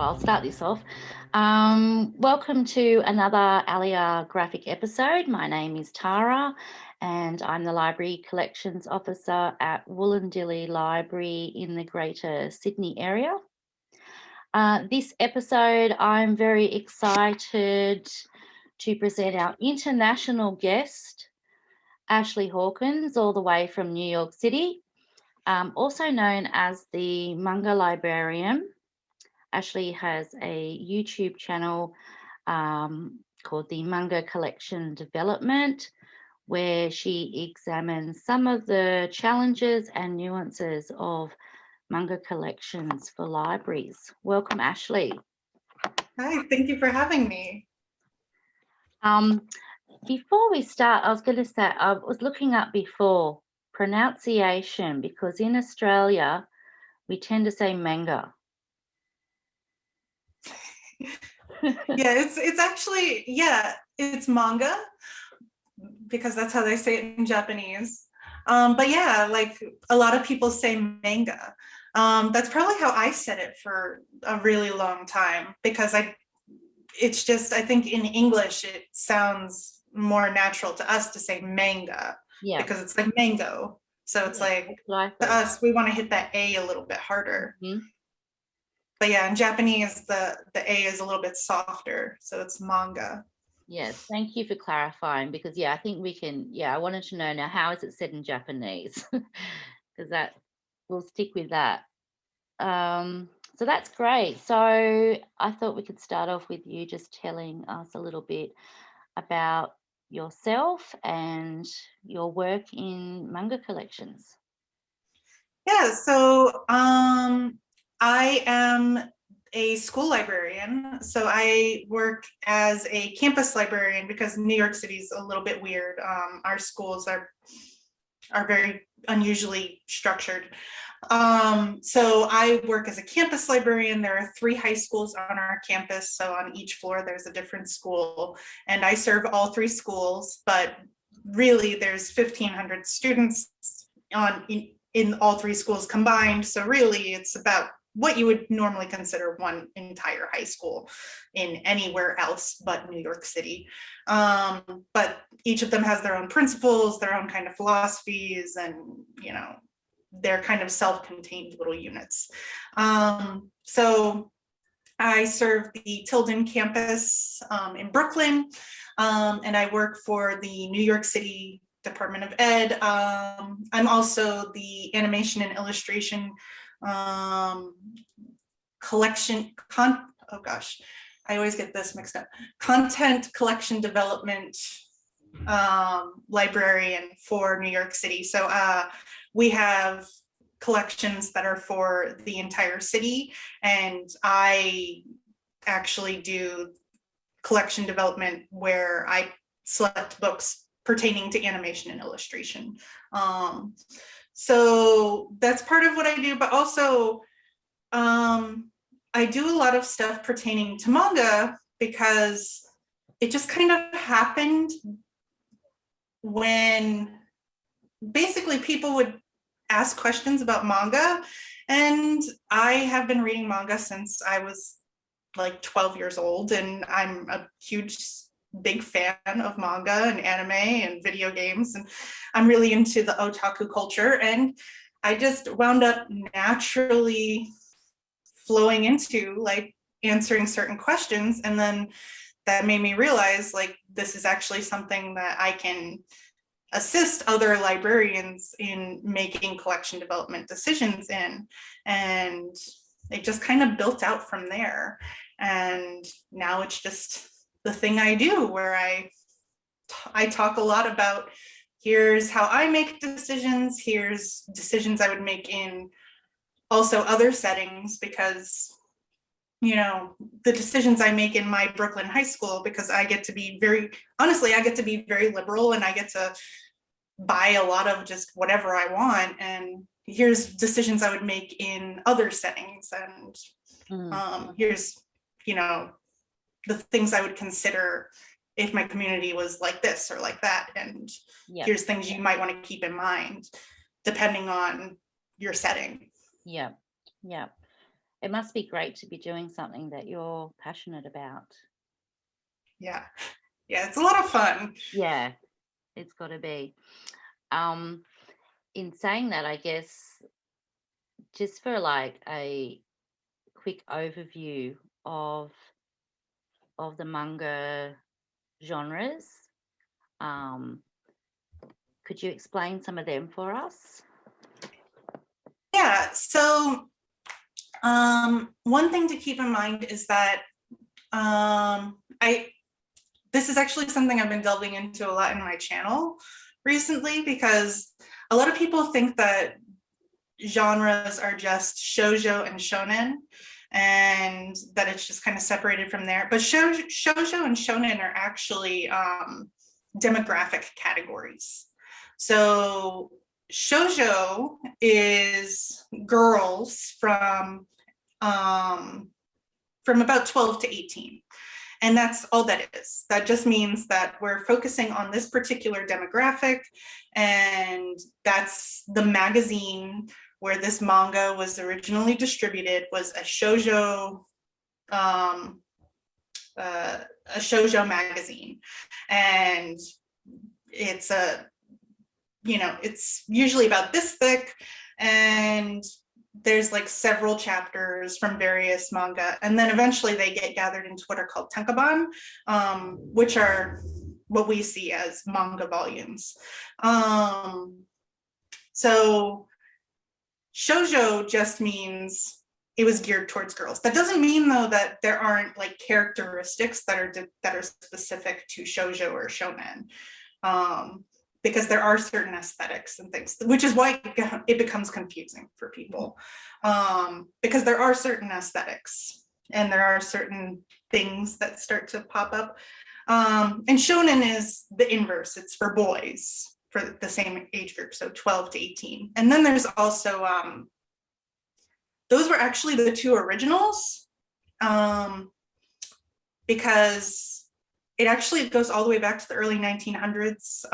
I'll start this off. Welcome to another ALIA graphic episode. My name is Tara and I'm the Library Collections Officer at Wollondilly Library in the Greater Sydney area. This episode, I'm very excited to present our international guest, Ashley Hawkins, all the way from New York City, also known as the Manga Librarian. Ashley has a YouTube channel called the Manga Collection Development, where she examines some of the challenges and nuances of manga collections for libraries. Welcome, Ashley. Hi, thank you for having me. Before we start, I was going to say, I was looking up before pronunciation, because in Australia, we tend to say manga. Yeah, it's actually, it's manga, because that's how they say it in Japanese. But yeah, like a lot of people say manga. That's probably how I said it for a really long time, because I think in English, it sounds more natural to us to say manga, because it's like mango. So it's like, to us, we want to hit that A a little bit harder. Mm-hmm. But yeah, in Japanese, the A is a little bit softer, so it's manga. Yes, thank you for clarifying, because I think we can, I wanted to know now, how is it said in Japanese? Because that, we'll stick with that. So that's great. So I thought we could start off with you just telling us a little bit about yourself and your work in manga collections. Yeah, so I am a school librarian. So I work as a campus librarian, because New York City is a little bit weird. Our schools are very unusually structured. So I work as a campus librarian. There are 3 high schools on our campus. So on each floor, there's a different school, and I serve all 3 schools, but really there's 1,500 students in all 3 schools combined. So really it's about what you would normally consider one entire high school in anywhere else but New York City. But each of them has their own principles, their own kind of philosophies, and, they're kind of self-contained little units. So I serve the Tilden campus in Brooklyn, and I work for the New York City Department of Ed. I'm also the animation and illustration I always get this mixed up. Content collection development librarian for New York City. So we have collections that are for the entire city, and I actually do collection development where I select books pertaining to animation and illustration. So that's part of what I do, but also I do a lot of stuff pertaining to manga, because it just kind of happened when basically people would ask questions about manga, and I have been reading manga since I was like 12 years old, and I'm a big fan of manga and anime and video games, and I'm really into the otaku culture, and I just wound up naturally flowing into like answering certain questions, and then that made me realize like this is actually something that I can assist other librarians in making collection development decisions in, and it just kind of built out from there. And now it's just the thing I do, where I talk a lot about, here's how I make decisions, here's decisions I would make in also other settings, because the decisions I make in my Brooklyn high school, because I get to be very liberal, and I get to buy a lot of just whatever I want, and here's decisions I would make in other settings, and here's the things I would consider if my community was like this or like that, and here's things you might want to keep in mind depending on your setting. Yeah. it must be great to be doing something that you're passionate about. Yeah, it's a lot of fun. Yeah, it's got to be. In saying that, I guess just for like a quick overview of the manga genres, could you explain some of them for us? Yeah, so one thing to keep in mind is that this is actually something I've been delving into a lot in my channel recently, because a lot of people think that genres are just shoujo and shonen, and that it's just kind of separated from there. But shoujo and shonen are actually demographic categories. So shoujo is girls from about 12 to 18. And that's all that is. That just means that we're focusing on this particular demographic, and that's the magazine where this manga was originally distributed, was a shoujo magazine. And it's it's usually about this thick, and there's like several chapters from various manga, and then eventually they get gathered into what are called tankaban, which are what we see as manga volumes. So shoujo just means it was geared towards girls. That doesn't mean though that there aren't like characteristics that are specific to shoujo or shonen. Because there are certain aesthetics and things, which is why it becomes confusing for people, because there are certain aesthetics and there are certain things that start to pop up. And shonen is the inverse. It's for boys, for the same age group, so 12 to 18. And then there's also, those were actually the two originals, because it actually goes all the way back to the early 1900s.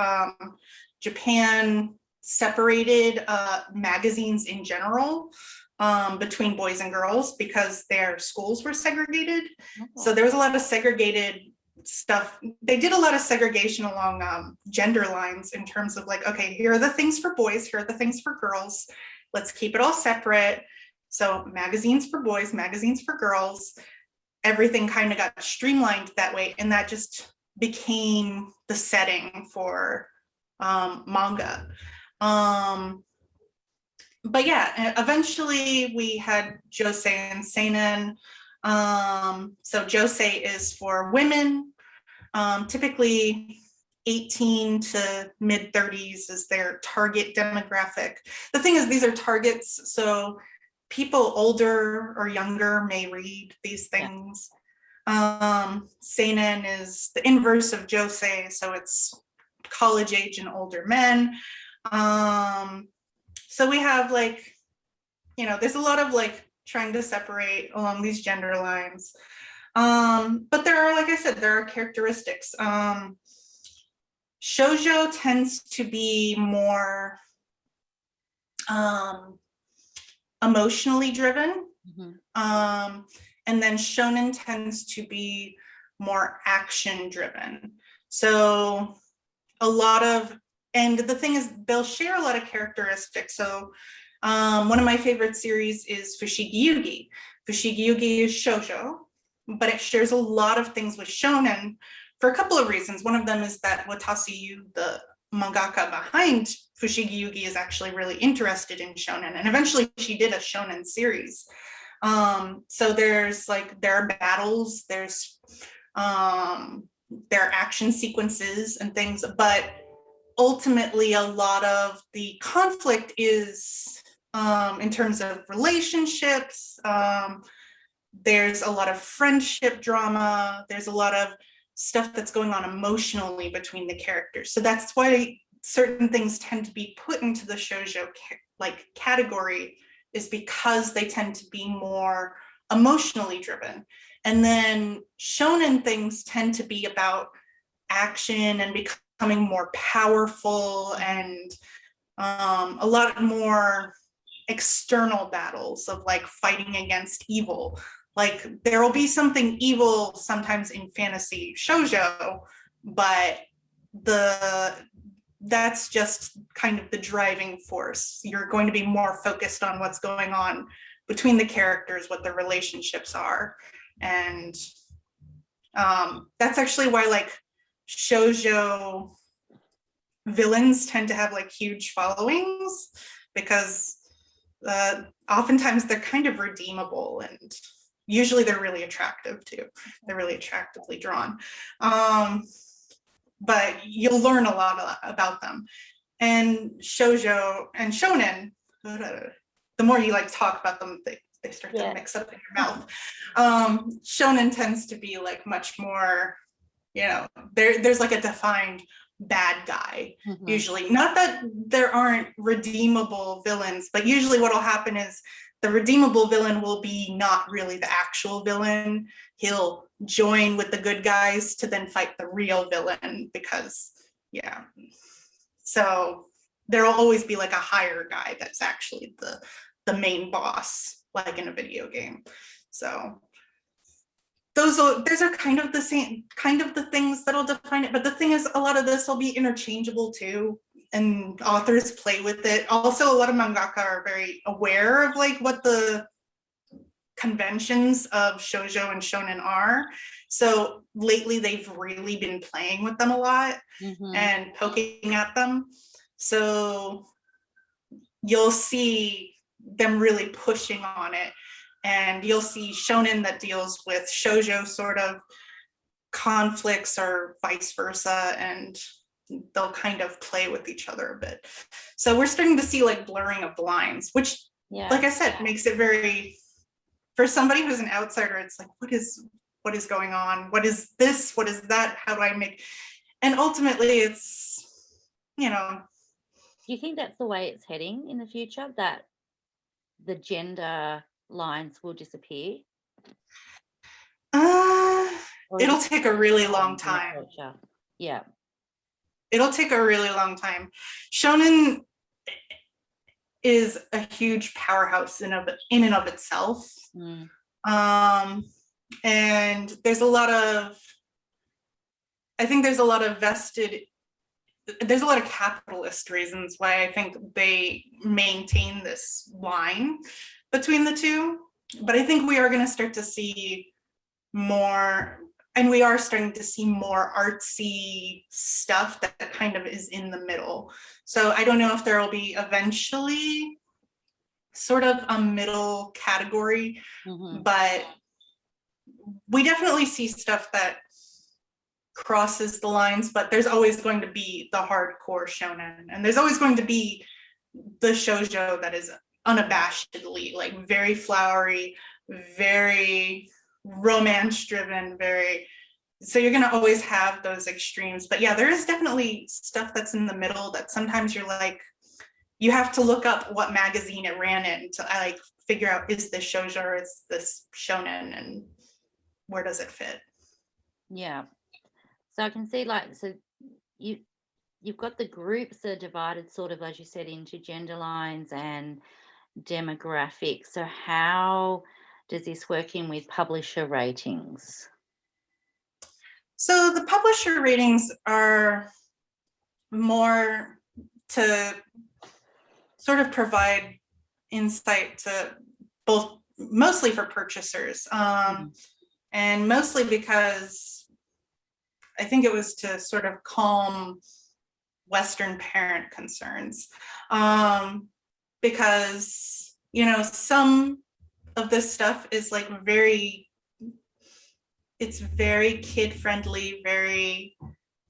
Japan separated magazines in general between boys and girls because their schools were segregated. So there was a lot of segregated stuff. They did a lot of segregation along gender lines in terms of like, okay, here are the things for boys, here are the things for girls. Let's keep it all separate. So magazines for boys, magazines for girls. Everything kind of got streamlined that way, and that just became the setting for manga. But yeah, eventually we had josei and seinen. So josei is for women, typically 18 to mid 30s is their target demographic. The thing is, these are targets, so people older or younger may read these things. Yeah. Seinen is the inverse of josei, so it's college age and older men. So we have like, there's a lot of like trying to separate along these gender lines. But there are, like I said, there are characteristics. Shoujo tends to be more emotionally driven. Mm-hmm. And then shonen tends to be more action driven. So a lot of, and the thing is, they'll share a lot of characteristics. So one of my favorite series is Fushigi Yugi. Fushigi Yugi is shoujo, but it shares a lot of things with shonen for a couple of reasons. One of them is that Watase Yu, the mangaka behind Fushigi Yugi, is actually really interested in shonen, and eventually she did a shonen series. So there's like, there are battles, there's there are action sequences and things, but ultimately a lot of the conflict is in terms of relationships. There's a lot of friendship drama, there's a lot of stuff that's going on emotionally between the characters. So that's why certain things tend to be put into the shoujo like category, is because they tend to be more emotionally driven. And then shonen things tend to be about action and becoming more powerful and a lot more external battles of like fighting against evil. Like there will be something evil sometimes in fantasy shoujo, but that's just kind of the driving force. You're going to be more focused on what's going on between the characters, what the relationships are. And that's actually why like shoujo villains tend to have like huge followings, because oftentimes they're kind of redeemable, and usually they're really attractive too. They're really attractively drawn. But you'll learn a lot about them. And shoujo and shonen, the more you like talk about them, they start to mix up in your mouth. Shonen tends to be like much more, you know, there's like a defined bad guy, usually. Not that there aren't redeemable villains, but usually what'll happen is the redeemable villain will be not really the actual villain. He'll join with the good guys to then fight the real villain, because so there'll always be like a higher guy that's actually the main boss, like in a video game. So those are kind of the same, kind of the things that'll define it. But the thing is, a lot of this will be interchangeable too, and authors play with it. Also, a lot of mangaka are very aware of like what the conventions of shoujo and shonen are. So lately they've really been playing with them a lot and poking at them. So you'll see them really pushing on it. And you'll see shonen that deals with shoujo sort of conflicts or vice versa, and they'll kind of play with each other a bit. So we're starting to see like blurring of the lines, which, like I said, makes it very, for somebody who's an outsider, it's like, what is going on? What is this? What is that? How do I make? And ultimately it's, you know. Do you think that's the way it's heading in the future, that the gender lines will disappear? It'll take a really long time. Yeah. It'll take a really long time. Shonen is a huge powerhouse in and of itself. And there's a lot of capitalist reasons why I think they maintain this line between the two. But I think we are going to start to see more, and we are starting to see more artsy stuff that kind of is in the middle. So I don't know if there will be eventually sort of a middle category, but we definitely see stuff that crosses the lines. But there's always going to be the hardcore shonen, and there's always going to be the shoujo that is unabashedly like very flowery, very romance driven, so you're going to always have those extremes. But yeah, there is definitely stuff that's in the middle that sometimes you're like, you have to look up what magazine it ran in to like figure out, is this shoujo or is this shonen, and where does it fit? Yeah. So I can see like, so you've got the groups that are divided sort of, as you said, into gender lines and demographics. So how does this work in with publisher ratings? So the publisher ratings are more to sort of provide insight to both, mostly for purchasers, and mostly because I think it was to sort of calm Western parent concerns, because, you know, some of this stuff is like it's very kid friendly, very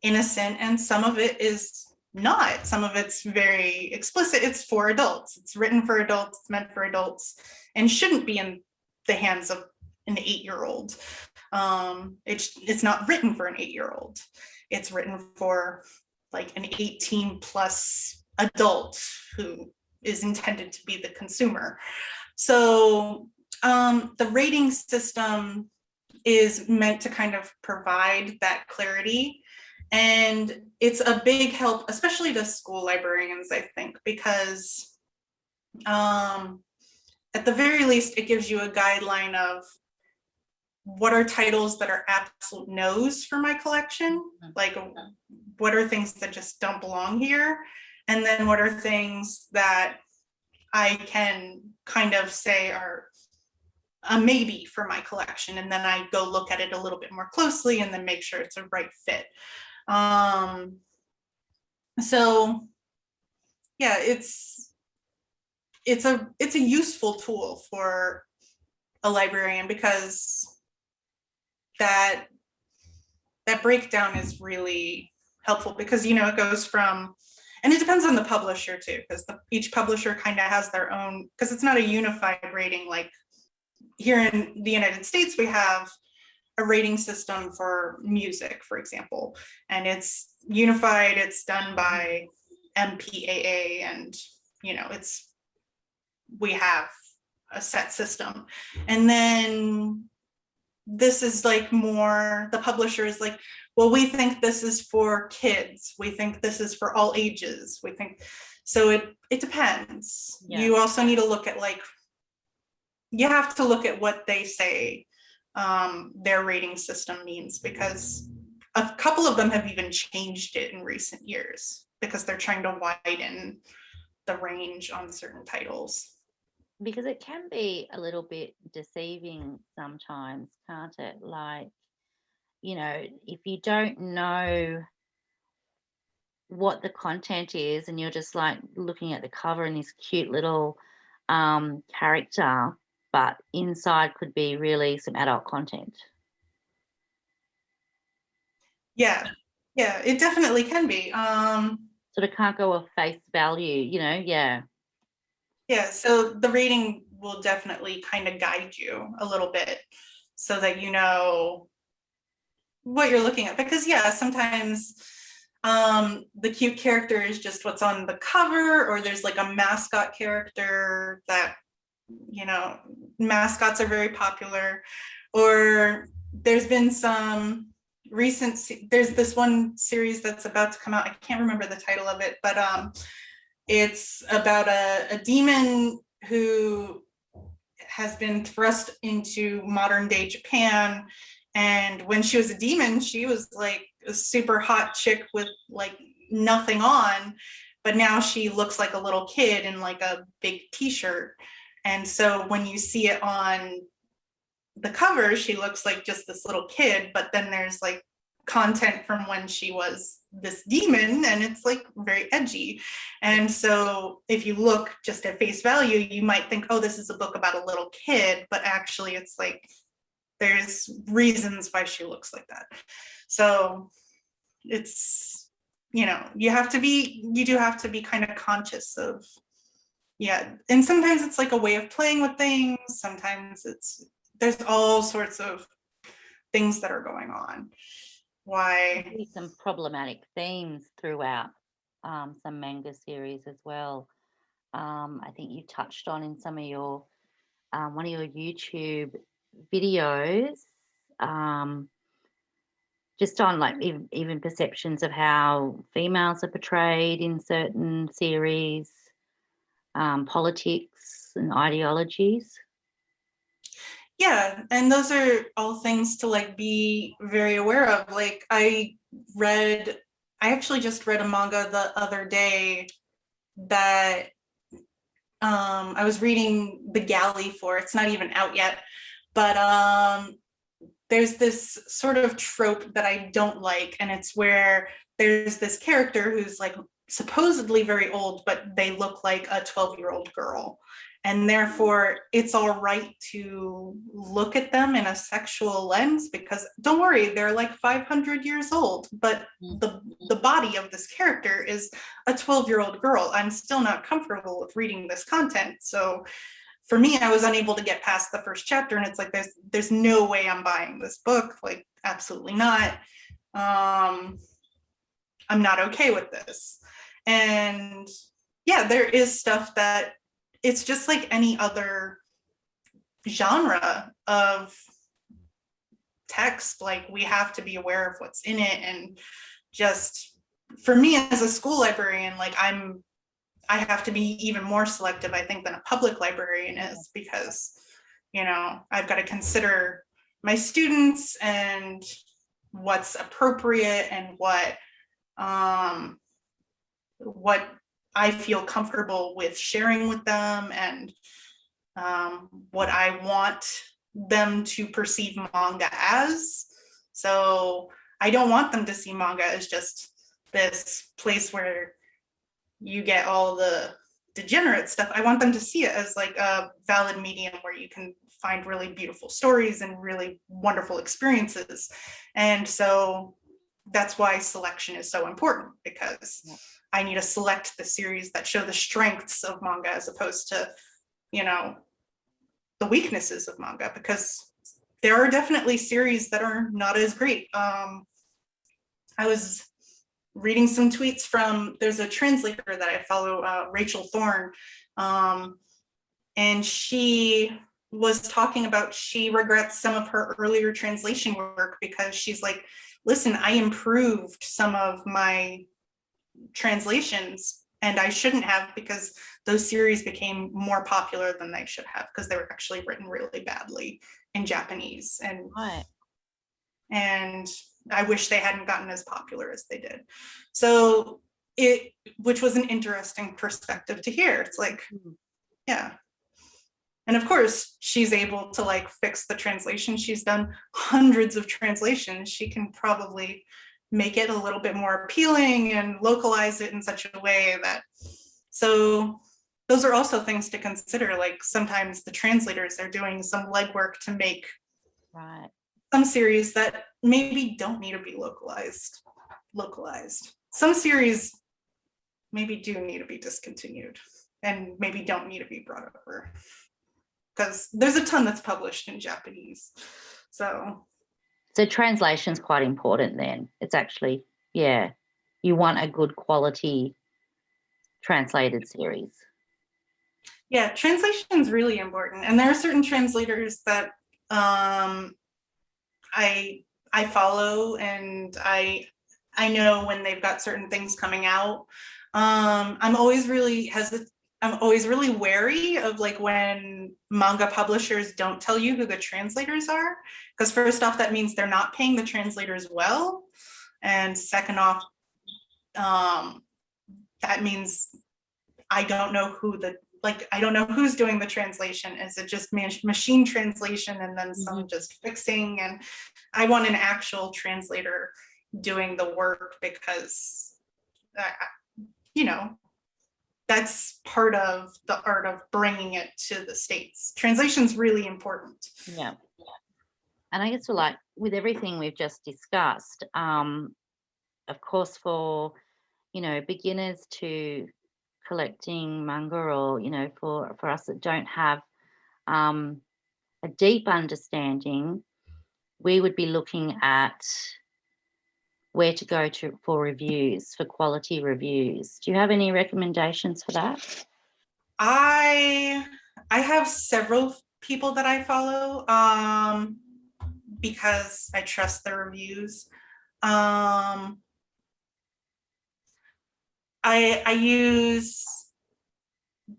innocent, and some of it is not. Some of it's very explicit. It's for adults. It's written for adults. It's meant for adults, and shouldn't be in the hands of an 8-year-old. It's not written for an 8-year-old. It's written for like an 18 plus adult who is intended to be the consumer. So the rating system is meant to kind of provide that clarity. And it's a big help, especially to school librarians, I think, because At the very least, it gives you a guideline of what are titles that are absolute no's for my collection, like what are things that just don't belong here, and then what are things that I can kind of say are a maybe for my collection, and then I go look at it a little bit more closely and then make sure it's a right fit. So yeah, it's a useful tool for a librarian, because that breakdown is really helpful, because it goes from, and it depends on the publisher too, because each publisher kind of has their own, because it's not a unified rating. Like here in the United States, we have a rating system for music, for example, and it's unified. It's done by MPAA, and we have a set system. And then this is like more, the publisher is like, well, we think this is for kids, we think this is for all ages, we think, so it depends. Yeah. You also need to look at, like, you have to look at what they say their rating system means, because a couple of them have even changed it in recent years because they're trying to widen the range on certain titles. Because it can be a little bit deceiving sometimes, can't it? Like, if you don't know what the content is and you're just like looking at the cover and this cute little character, but inside could be really some adult content. Yeah, it definitely can be. Sort of can't go off face value, yeah. Yeah, so the rating will definitely kind of guide you a little bit so that you know what you're looking at. Because yeah, sometimes the cute character is just what's on the cover, or there's like a mascot character that, mascots are very popular. Or there's been some there's this one series that's about to come out. I can't remember the title of it, but it's about a demon who has been thrust into modern day Japan. And when she was a demon, she was like a super hot chick with like nothing on, but now she looks like a little kid in like a big t-shirt. And so when you see it on the cover, she looks like just this little kid, but then there's like content from when she was this demon, and it's like very edgy. And so if you look just at face value, you might think, oh, this is a book about a little kid, but actually it's like there's reasons why she looks like that. So it's, you do have to be kind of conscious of, yeah. And sometimes it's like a way of playing with things. Sometimes there's all sorts of things that are going on. Why? Some problematic themes throughout some manga series as well. I think you touched on in some of your one of your YouTube videos, just on like even perceptions of how females are portrayed in certain series, politics and ideologies. Yeah, and those are all things to like be very aware of. Like I actually just read a manga the other day that I was reading the galley for. It's not even out yet, but there's this sort of trope that I don't like, and it's where there's this character who's like supposedly very old, but they look like a 12-year-old girl. And therefore, it's all right to look at them in a sexual lens, because don't worry, they're like 500 years old, but the body of this character is a 12-year-old girl. I'm still not comfortable with reading this content. So for me, I was unable to get past the first chapter, and it's like, there's no way I'm buying this book, like absolutely not. I'm not okay with this. And yeah, there is stuff that it's just like any other genre of text. Like we have to be aware of what's in it. And just for me as a school librarian, like I'm I have to be even more selective, I think, than a public librarian is, because, you know, I've got to consider my students and what's appropriate and what I feel comfortable with sharing with them, and what I want them to perceive manga as. So I don't want them to see manga as just this place where you get all the degenerate stuff. I want them to see it as like a valid medium where you can find really beautiful stories and really wonderful experiences. And so that's why selection is so important, because I need to select the series that show the strengths of manga as opposed to, you know, the weaknesses of manga, because there are definitely series that are not as great. I was reading some tweets from, there's a translator that I follow, Rachel Thorne, and she was talking about she regrets some of her earlier translation work because she's like, listen, I improved some of my translations and I shouldn't have, because those series became more popular than they should have because they were actually written really badly in Japanese. And I wish they hadn't gotten as popular as they did. So which was an interesting perspective to hear. It's like, yeah. And of course, she's able to like fix the translation. She's done hundreds of translations. She can probably make it a little bit more appealing and localize it in such a way that, so those are also things to consider. Like sometimes the translators are doing some legwork to make some series that maybe don't need to be localized. Some series maybe do need to be discontinued and maybe don't need to be brought over, because there's a ton that's published in Japanese. So translation's quite important then. It's actually, yeah, you want a good quality translated series. Yeah, translation is really important. And there are certain translators that I follow, and I know when they've got certain things coming out. I'm always really wary of like when manga publishers don't tell you who the translators are, because first off, that means they're not paying the translators well, and second off, that means I don't know who's doing the translation. Is it just machine translation and then some just fixing? And I want an actual translator doing the work, because you know, that's part of the art of bringing it to the States. Translation's really important. Yeah. And I guess with everything we've just discussed, of course, for, beginners to collecting manga, or, for us that don't have a deep understanding, we would be looking at where to go to for reviews, for quality reviews. Do you have any recommendations for that? I have several people that I follow because I trust their reviews.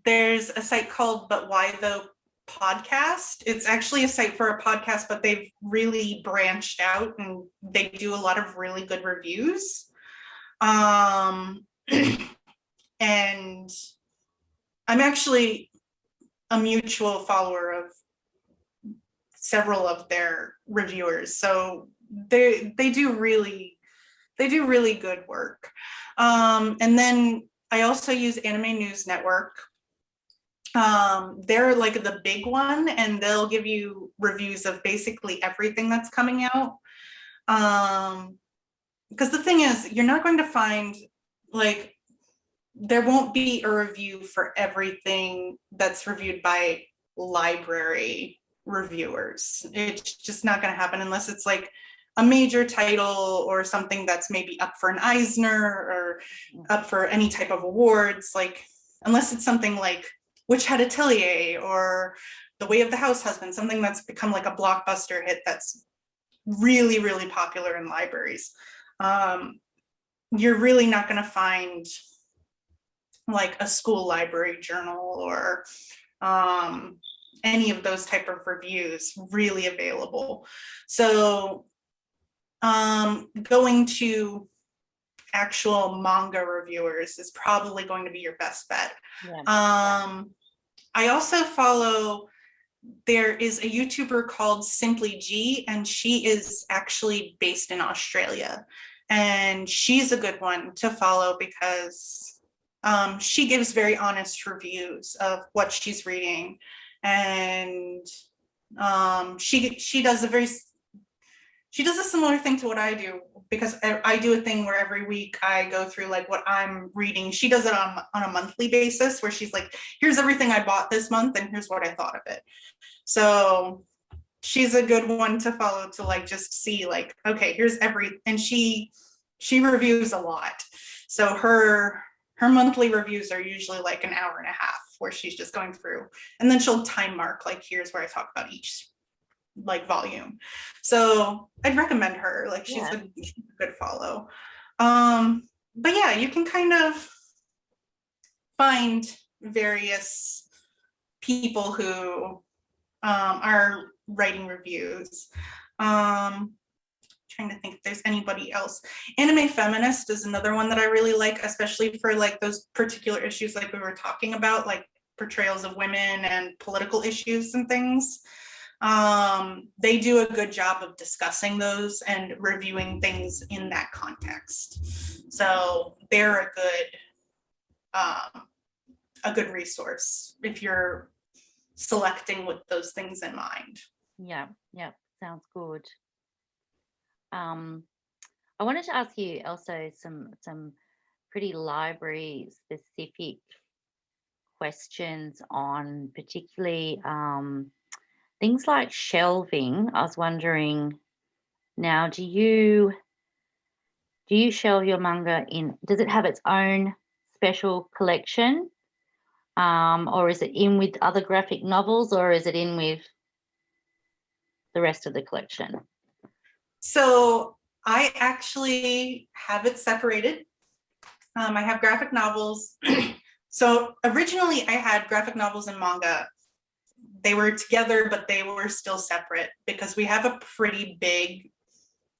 There's a site called But Why Though Podcast. It's actually a site for a podcast, but they've really branched out and they do a lot of really good reviews. And I'm actually a mutual follower of several of their reviewers. So they do really good work. And then I also use Anime News Network. They're like the big one, and they'll give you reviews of basically everything that's coming out. Because the thing is, you're not going to find, like, there won't be a review for everything that's reviewed by library reviewers. It's just not going to happen unless it's like a major title or something that's maybe up for an Eisner or up for any type of awards. Like, unless it's something like Witch Hat Atelier or The Way of the House Husband, something that's become like a blockbuster hit that's really, really popular in libraries. You're really not going to find like a school library journal or any of those type of reviews really available. So going to actual manga reviewers is probably going to be your best bet. Yeah. I also follow, there is a YouTuber called Simply G, and she is actually based in Australia. And she's a good one to follow because she gives very honest reviews of what she's reading. And she does a similar thing to what I do, because I do a thing where every week I go through like what I'm reading. She does it on a monthly basis, where she's like, here's everything I bought this month and here's what I thought of it. So she's a good one to follow, to like just see like, okay, here's and she reviews a lot. So her monthly reviews are usually like an hour and a half, where she's just going through, and then she'll time mark like, here's where I talk about each like volume. So I'd recommend her. Like she's a good follow. But yeah, you can kind of find various people who are writing reviews. Trying to think if there's anybody else. Anime Feminist is another one that I really like, especially for like those particular issues like we were talking about, like portrayals of women and political issues and things. They do a good job of discussing those and reviewing things in that context. So they're a good resource if you're selecting with those things in mind. Yeah, sounds good. I wanted to ask you also some pretty library specific questions on particularly things like shelving. I was wondering, now do you shelve your manga in, does it have its own special collection, or is it in with other graphic novels, or is it in with the rest of the collection? So I actually have it separated. I have graphic novels. So originally I had graphic novels and manga. They were together, but they were still separate because we have a pretty big,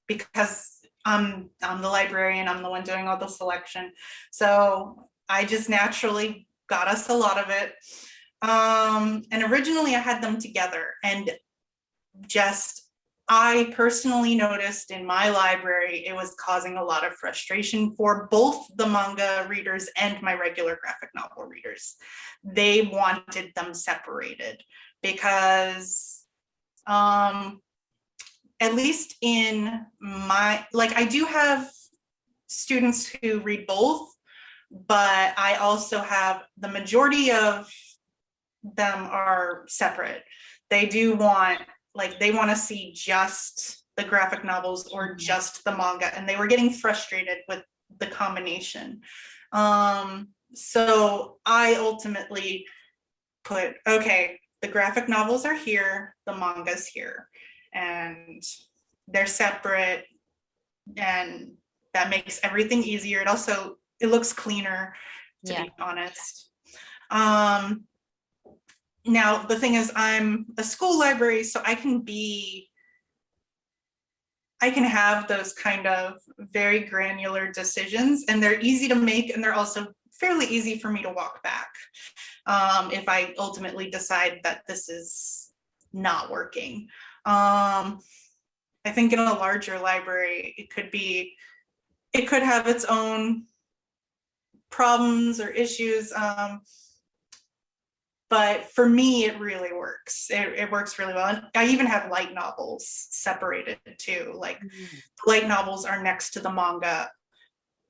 because I'm the librarian, I'm the one doing all the selection. So I just naturally got us a lot of it. And originally I had them together, and just, I personally noticed in my library, it was causing a lot of frustration for both the manga readers and my regular graphic novel readers. They wanted them separated because, at least in my, like, I do have students who read both, but I also have, the majority of them are separate. They do want, like, they want to see just the graphic novels or just the manga, and they were getting frustrated with the combination. So I ultimately put, okay, the graphic novels are here, the manga's here, and they're separate, and that makes everything easier. It also, it looks cleaner, to be honest. Now, the thing is, I'm a school library, so I can have those kind of very granular decisions, and they're easy to make, and they're also fairly easy for me to walk back if I ultimately decide that this is not working. I think in a larger library, it could have its own problems or issues. But for me, it really works. It works really well. And I even have light novels separated too. Like light novels are next to the manga,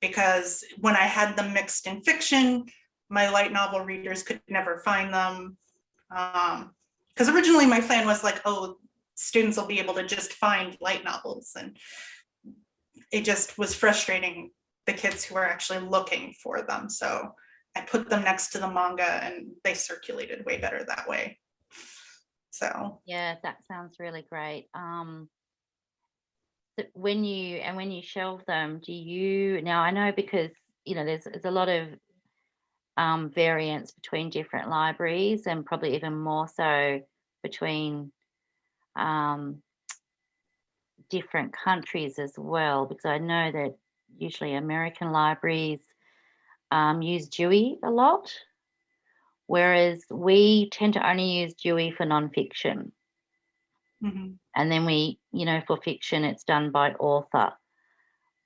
because when I had them mixed in fiction, my light novel readers could never find them. Because originally my plan was like, oh, students will be able to just find light novels. And it just was frustrating the kids who are actually looking for them. So I put them next to the manga, and they circulated way better that way. So yeah, that sounds really great. When you shelve them, do you, now I know, because there's a lot of variance between different libraries, and probably even more so between different countries as well, because I know that usually American libraries use Dewey a lot, whereas we tend to only use Dewey for nonfiction. And then we, for fiction, it's done by author.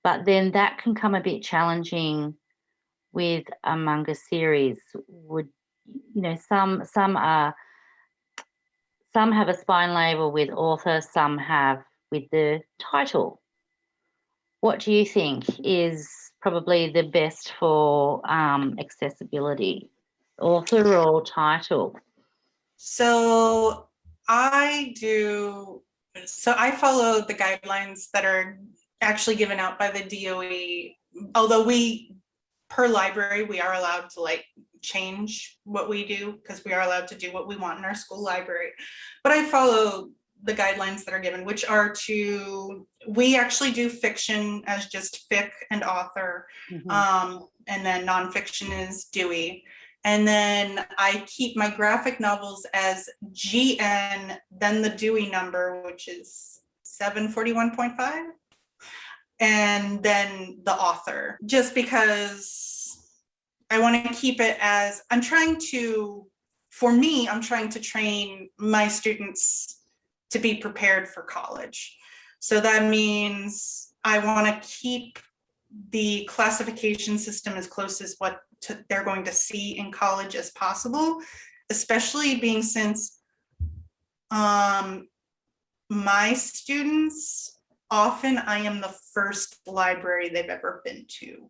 But then that can come a bit challenging with a manga series. Some have a spine label with author, some have with the title. What do you think is probably the best for accessibility, author or title? So I follow the guidelines that are actually given out by the DOE, although per library, we are allowed to change what we do because we are allowed to do what we want in our school library. But I follow the guidelines that are given, which are we actually do fiction as just fic and author, and then nonfiction is Dewey. And then I keep my graphic novels as GN, then the Dewey number, which is 741.5. And then the author, just because I want to keep it as I'm trying to train my students to be prepared for college. So that means I want to keep the classification system as close as what they're going to see in college as possible, especially being since my students, often I am the first library they've ever been to.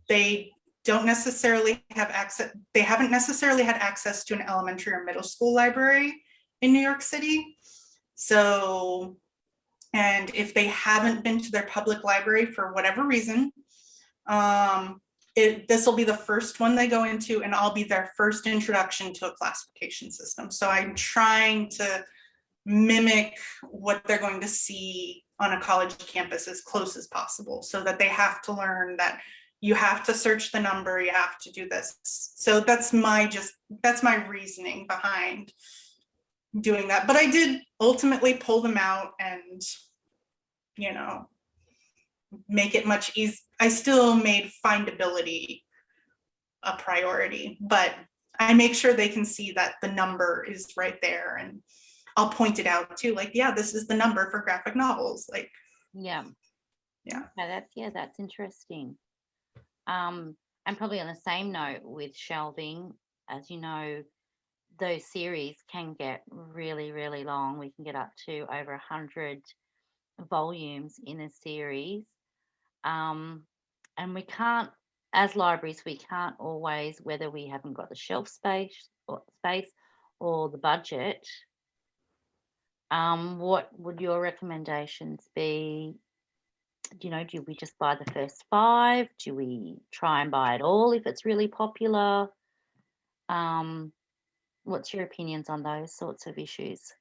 They don't necessarily have access, they haven't necessarily had access to an elementary or middle school library in New York City. So, and if they haven't been to their public library for whatever reason, this will be the first one they go into, and I'll be their first introduction to a classification system. So I'm trying to mimic what they're going to see on a college campus as close as possible, so that they have to learn that you have to search the number, you have to do this. So that's my reasoning behind doing that. But I did ultimately pull them out and, make it much easier. I still made findability a priority, but I make sure they can see that the number is right there, and I'll point it out too, this is the number for graphic novels. Yeah. That's interesting. And probably on the same note with shelving, as you know, those series can get really, really long. We can get up to over 100 volumes in a series. And we can't, as libraries, we can't always, whether we haven't got the shelf space or the budget. What would your recommendations be? Do we just buy the first 5? Do we try and buy it all if it's really popular? What's your opinions on those sorts of issues?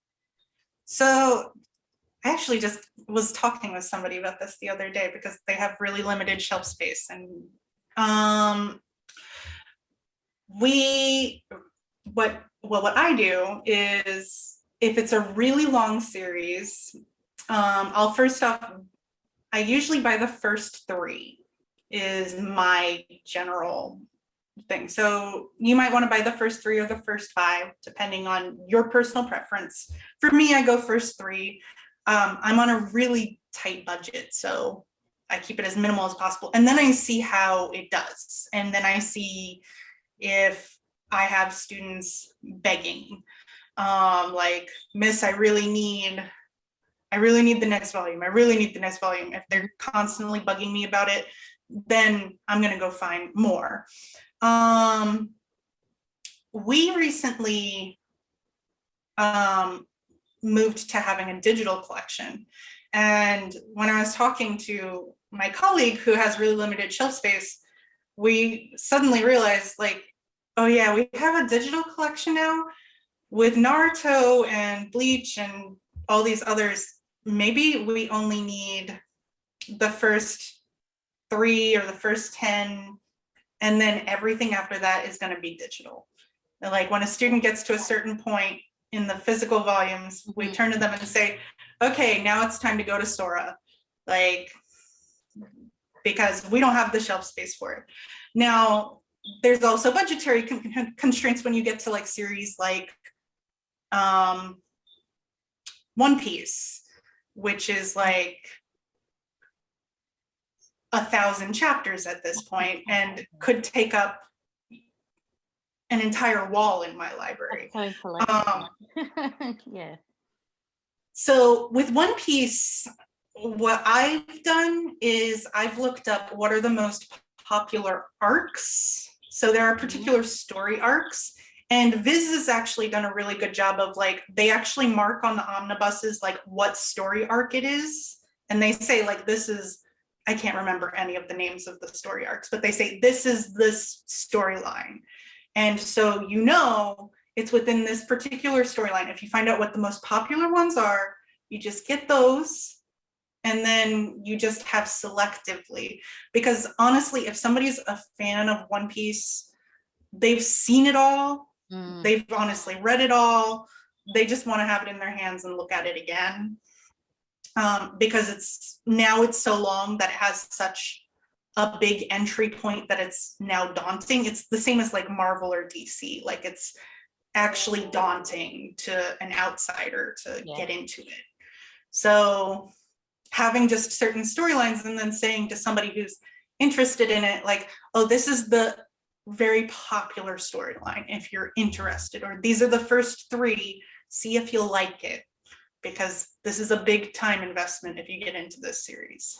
So I actually just was talking with somebody about this the other day, because they have really limited shelf space. And what I do is, if it's a really long series, I usually buy the first 3 is my general thing. So you might want to buy the first 3 or the first 5, depending on your personal preference. For me, I go first 3. I'm on a really tight budget, so I keep it as minimal as possible. And then I see how it does. And then I see if I have students begging, Miss, I really need the next volume. I really need the next volume. If they're constantly bugging me about it, then I'm going to go find more. We recently moved to having a digital collection. And when I was talking to my colleague who has really limited shelf space, we suddenly realized, oh yeah, we have a digital collection now with Naruto and Bleach and all these others. Maybe we only need the first 3 or the first 10 And then everything after that is going to be digital. Like when a student gets to a certain point in the physical volumes, we turn to them and say, okay, now it's time to go to Sora. Like, because we don't have the shelf space for it. Now, there's also budgetary constraints when you get to like series like One Piece, which is like 1,000 chapters at this point and could take up an entire wall in my library. Yeah. So with One Piece, what I've done is I've looked up what are the most popular arcs. So there are particular story arcs, and Viz has actually done a really good job of like, they actually mark on the omnibuses like what story arc it is. And they say like, this is, I can't remember any of the names of the story arcs, but they say this is this storyline. And so, you know, it's within this particular storyline. If you find out what the most popular ones are, you just get those. And then you just have selectively, because honestly, if somebody's a fan of One Piece, they've seen it all. They've honestly read it all. They just want to have it in their hands and look at it again. Because it's so long that it has such a big entry point that it's now daunting. It's the same as like Marvel or DC. Like it's actually daunting to an outsider to get into it. So having just certain storylines and then saying to somebody who's interested in it, like, oh, this is the very popular storyline if you're interested, or these are the first 3, see if you'll like it, because this is a big time investment if you get into this series.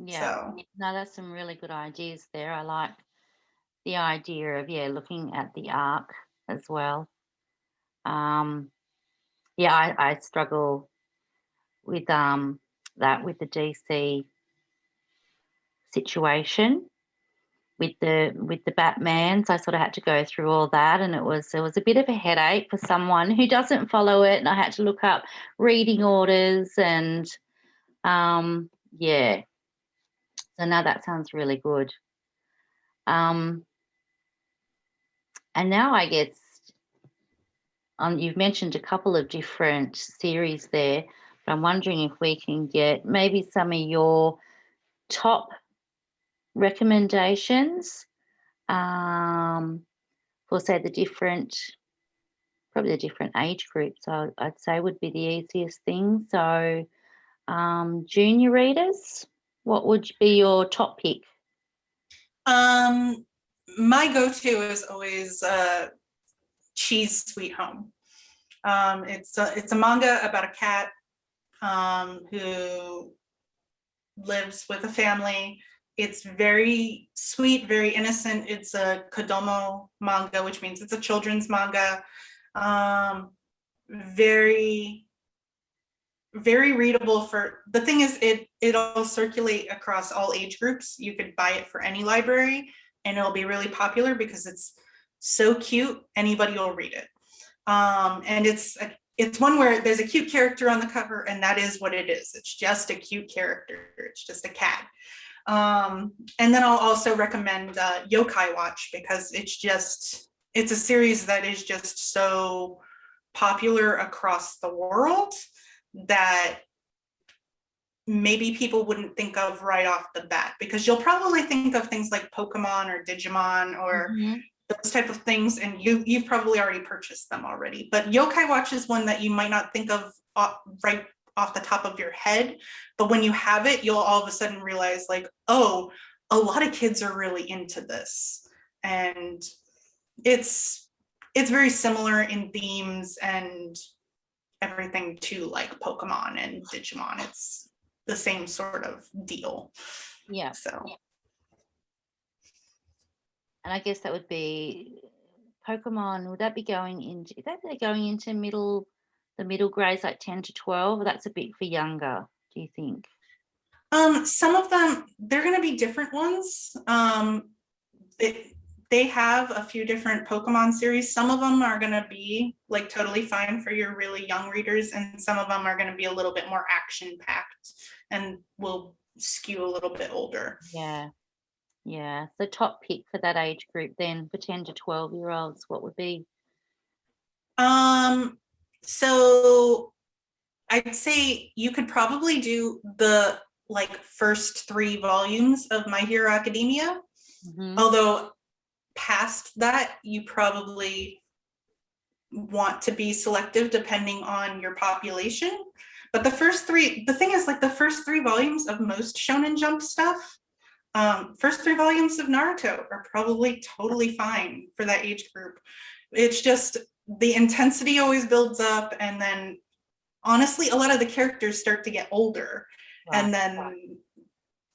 Yeah, so. No, that's some really good ideas there. I like the idea of looking at the arc as well. I struggle with that with the DC situation with the Batmans. I sort of had to go through all that, and it was a bit of a headache for someone who doesn't follow it, and I had to look up reading orders and so now that sounds really good. And now I guess you've mentioned a couple of different series there, but I'm wondering if we can get maybe some of your top recommendations for say the different age groups. I'd say would be the easiest thing. So junior readers, what would be your top pick? My go-to is always Cheese Sweet Home. It's a manga about a cat who lives with a family. It's very sweet, very innocent. It's a kodomo manga, which means it's a children's manga. Very, very readable. For the thing is, it'll circulate across all age groups. You could buy it for any library and it'll be really popular because it's so cute, anybody will read it. And it's one where there's a cute character on the cover, and that is what it is. It's just a cute character. It's just a cat. And then I'll also recommend Yokai Watch, because it's a series that is just so popular across the world that maybe people wouldn't think of right off the bat, because you'll probably think of things like Pokemon or Digimon or those type of things, and you've probably already purchased them already. But Yokai Watch is one that you might not think of right off the top of your head, but when you have it, you'll all of a sudden realize like, oh, a lot of kids are really into this. And it's very similar in themes and everything to like Pokemon and Digimon. It's the same sort of deal. Yeah. So. And I guess that would be Pokemon. Would that be going into? Is that they're going into the middle grades, like 10 to 12? Or that's a bit for younger, do you think? Some of them, they're going to be different ones. They have a few different Pokemon series. Some of them are going to be like totally fine for your really young readers, and some of them are going to be a little bit more action packed and will skew a little bit older. Yeah. Yeah. So top pick for that age group then for 10 to 12-year-olds, what would be? So I'd say you could probably do the first 3 volumes of My Hero Academia. Mm-hmm. Although past that, you probably want to be selective depending on your population. But the thing is, like, the first 3 volumes of most Shonen Jump stuff, first 3 volumes of Naruto are probably totally fine for that age group. It's just the intensity always builds up, and then honestly, a lot of the characters start to get older, Right. and then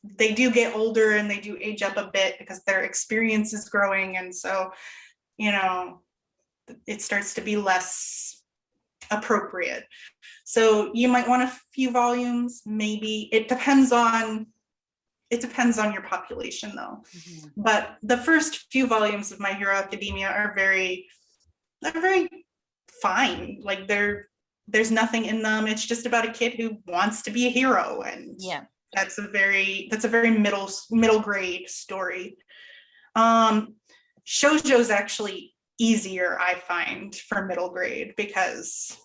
they do get older and they do age up a bit because their experience is growing, and so, you know, it starts to be less appropriate. So you might want a few volumes, maybe. It depends on your population, though. Mm-hmm. But the first few volumes of My Hero Academia are very fine. Like, there's nothing in them. It's just about a kid who wants to be a hero, and Yeah. that's a very middle grade story. Shoujo's actually easier, I find, for middle grade, because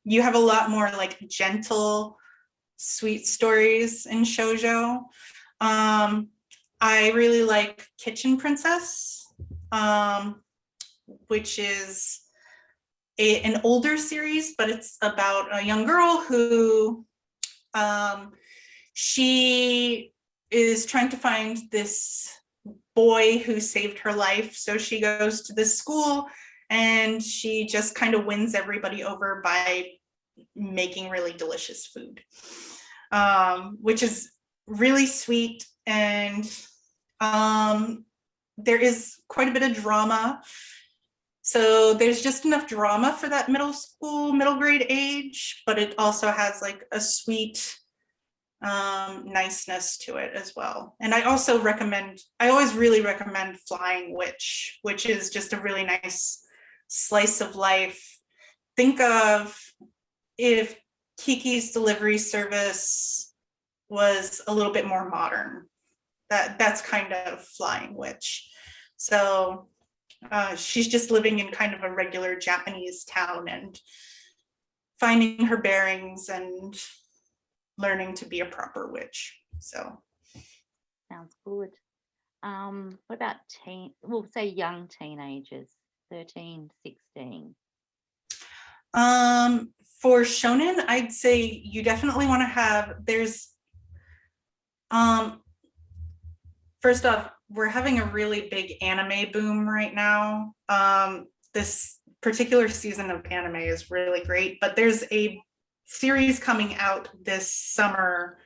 you have a lot more like gentle, sweet stories in shoujo. I really like Kitchen Princess, which is an older series, but it's about a young girl who she is trying to find this boy who saved her life. So she goes to this school and she just kind of wins everybody over by making really delicious food, which is really sweet. And there is quite a bit of drama. So there's just enough drama for that middle grade age, but it also has like a sweet niceness to it as well. And I always really recommend Flying Witch, which is just a really nice slice of life. Think of if Kiki's Delivery Service was a little bit more modern. That's kind of Flying Witch. So she's just living in kind of a regular Japanese town and finding her bearings and learning to be a proper witch. So Sounds good. What about we'll say young teenagers, 13, 16? For shonen, I'd say you definitely want to have, first off, we're having a really big anime boom right now. This particular season of anime is really great, but there's a series coming out this summer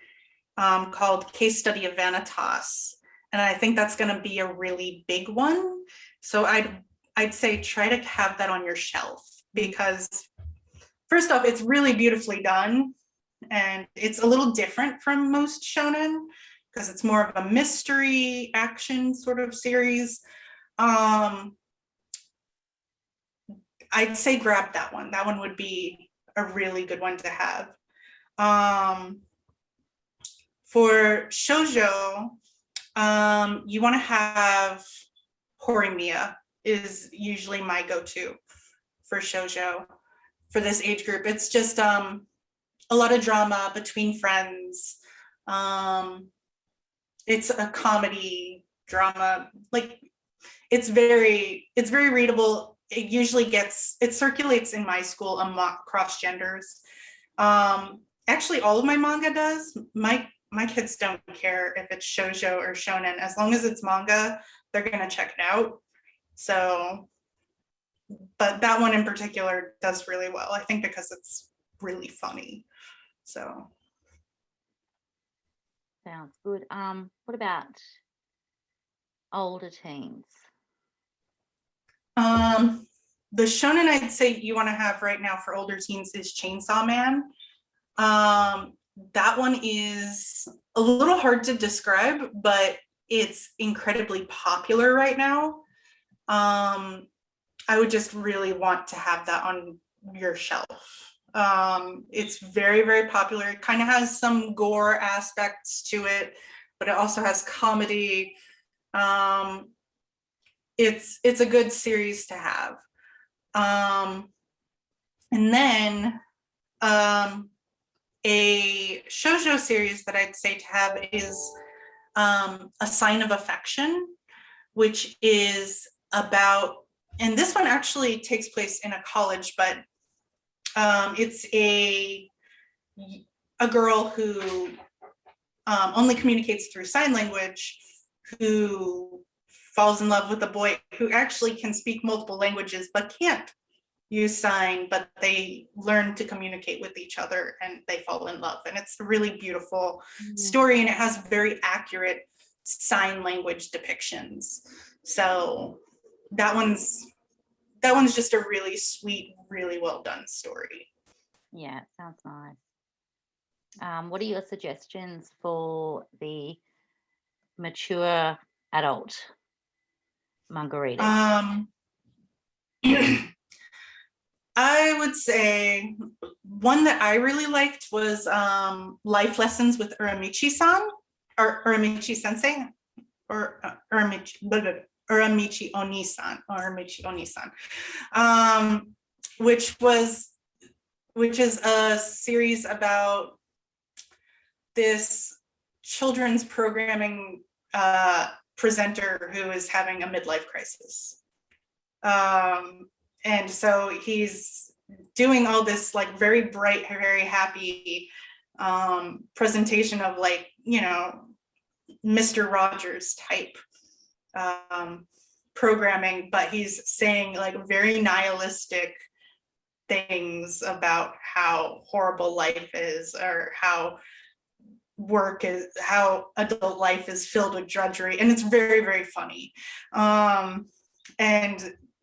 called Case Study of Vanitas, and I think that's going to be a really big one. So I'd say try to have that on your shelf, because first off, it's really beautifully done, and it's a little different from most shonen because it's more of a mystery action sort of series. I'd say grab that one. That one would be a really good one to have. For shoujo, you want to have Horimiya is usually my go-to for shoujo for this age group. It's just a lot of drama between friends. It's a comedy drama. Like, it's very readable. It circulates in my school across genders. Actually, all of my manga does. My kids don't care if it's shoujo or shonen. As long as it's manga, they're gonna check it out. So, but that one in particular does really well, I think, because it's really funny. So Sounds good. What about older teens? The shonen I'd say you want to have right now for older teens is Chainsaw Man. That one is a little hard to describe, but it's incredibly popular right now. I would just really want to have that on your shelf. It's very, very popular. It kind of has some gore aspects to it. but it also has comedy. It's a good series to have. And then a shoujo series that I'd say to have is A Sign of Affection, which is about, and this one actually takes place in a college, but it's a girl who only communicates through sign language, who falls in love with a boy who actually can speak multiple languages but can't use sign, but they learn to communicate with each other and they fall in love. And it's a really beautiful story, and it has very accurate sign language depictions. So that one's just a really sweet, really well done story. Yeah, it sounds nice. What are your suggestions for the mature adult manga readers? I would say one that I really liked was Life Lessons with Uramichi-san, or Uramichi Sensei, or Uramichi Oni-san, which is a series about this children's programming presenter who is having a midlife crisis. And so he's doing all this like very bright, very happy presentation of like, you know, Mr. Rogers type programming, but he's saying like very nihilistic things about how horrible life is, or how adult life is filled with drudgery. And it's very, very funny. And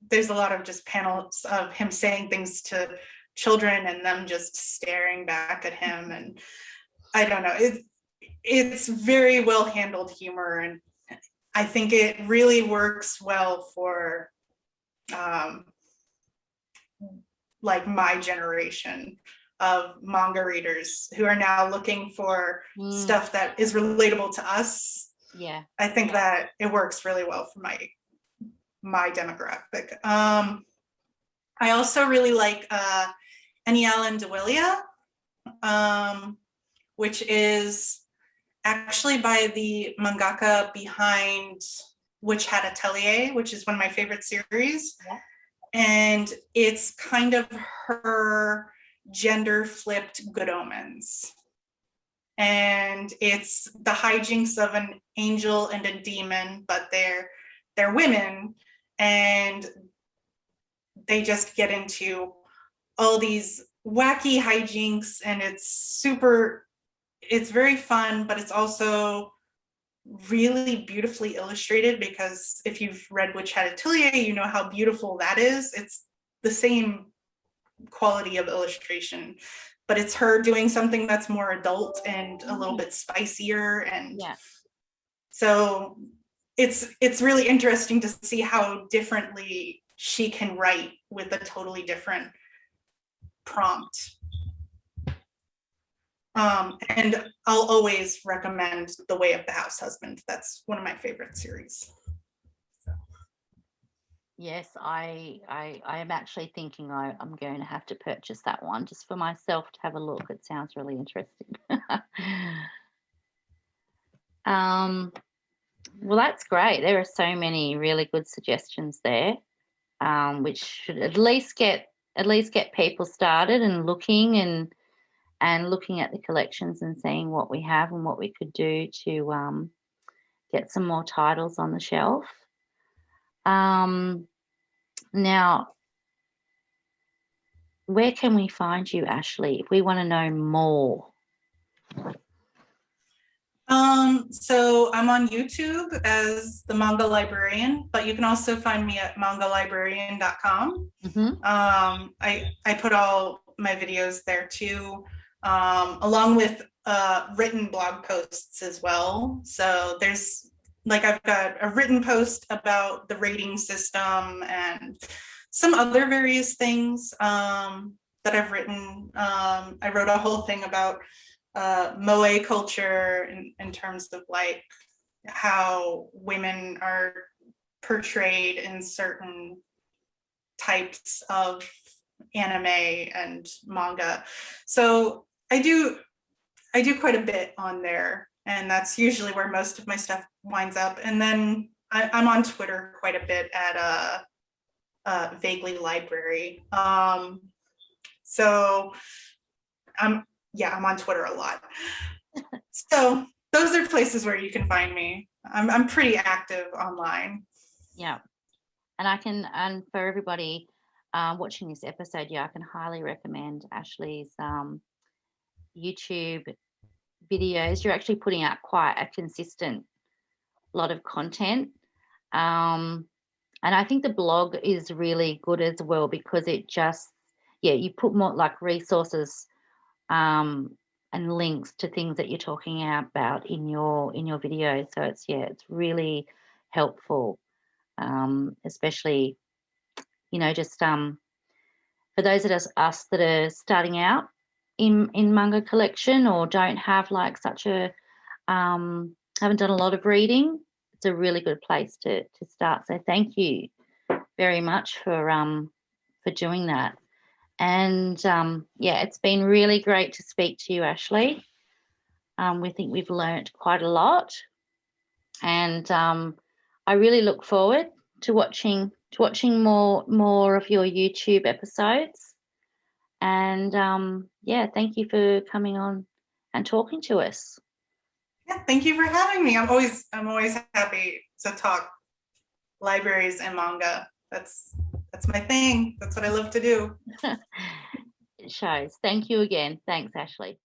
there's a lot of just panels of him saying things to children and them just staring back at him. And I don't know, it's very well handled humor. And I think it really works well for like my generation of manga readers who are now looking for stuff that is relatable to us. Yeah. I think that it works really well for my demographic. I also really like Eniel and Dewilia, which is actually by the mangaka behind Witch Hat Atelier, which is one of my favorite series. Yeah. And it's kind of her gender flipped Good Omens. And it's the hijinks of an angel and a demon, but they're women, and they just get into all these wacky hijinks, and it's very fun, but it's also really beautifully illustrated, because if you've read Witch Hat Atelier, you know how beautiful that is. It's the same quality of illustration, but it's her doing something that's more adult and a little bit spicier. And so it's really interesting to see how differently she can write with a totally different prompt. And I'll always recommend The Way of the House Husband. That's one of my favorite series. Yes, I am actually thinking I'm going to have to purchase that one just for myself to have a look. It sounds really interesting. Well, that's great. There are so many really good suggestions there, which should at least get people started and looking at the collections and seeing what we have and what we could do to get some more titles on the shelf. Now, where can we find you, Ashley, if we want to know more? So I'm on YouTube as the Manga Librarian, but you can also find me at mangalibrarian.com. I put all my videos there too, along with written blog posts as well. So there's I've got a written post about the rating system and some other various things that I've written. I wrote a whole thing about moe culture in terms of like how women are portrayed in certain types of anime and manga. So I do quite a bit on there, and that's usually where most of my stuff winds up. And then I'm on Twitter quite a bit at Vaguely Library. So I'm on Twitter a lot. So those are places where you can find me. I'm pretty active online. Yeah, and for everybody watching this episode, I can highly recommend Ashley's YouTube videos. You're actually putting out quite a consistent lot of content. And I think the blog is really good as well, because it just, you put more like resources and links to things that you're talking about in your videos. So it's really helpful, especially, just for those of us that are starting out in manga collection, or don't have like such a haven't done a lot of reading. It's a really good place to start. So thank you very much for doing that. And it's been really great to speak to you, Ashley. We think we've learnt quite a lot, and I really look forward to watching more of your YouTube episodes. And thank you for coming on and talking to us. Yeah, thank you for having me. I'm always happy to talk libraries and manga. That's my thing. That's what I love to do. It shows. Thank you again. Thanks, Ashley.